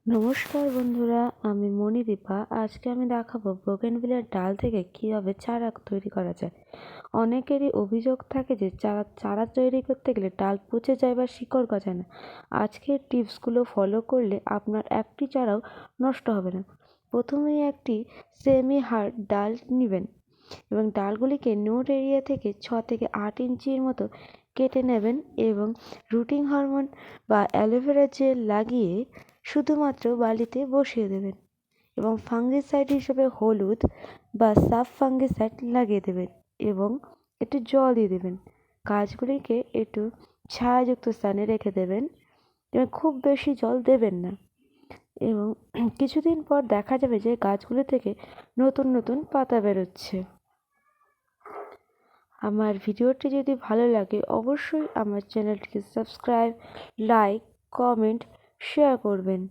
নমস্কার বন্ধুরা, আমি মণিদীপা। আজকে আমি দেখাবো বোগেনভিলিয়ার ডাল থেকে কীভাবে চারা তৈরি করা যায়। অনেকেরই অভিযোগ থাকে যে চারা তৈরি করতে গেলে ডাল পচে যায় বা শিকড় গজায় না। আজকের টিপসগুলো ফলো করলে আপনার একটি চারাও নষ্ট হবে না। প্রথমেই একটি সেমি হার্ড ডাল নেবেন এবং ডালগুলিকে নোট এরিয়া থেকে 6 থেকে 8 ইঞ্চির মতো কেটে নেবেন এবং রুটিং হরমোন বা অ্যালোভেরা জেল লাগিয়ে শুধুমাত্র বালিতে বসিয়ে দেবেন এবং ফাঙ্গিসাইড হিসেবে হলুদ বা সাব ফাঙ্গিসাইড লাগিয়ে দেবেন এবং একটু জল দিয়ে দেবেন। গাছগুলিকে একটু ছায়াযুক্ত স্থানে রেখে দেবেন এবং খুব বেশি জল দেবেন না এবং কিছুদিন পর দেখা যাবে যে গাছগুলি থেকে নতুন নতুন পাতা বেরোচ্ছে। আমার ভিডিওটি যদি ভালো লাগে অবশ্যই আমার চ্যানেলটিকে সাবস্ক্রাইব, লাইক, কমেন্ট, শেয়ার করবেন।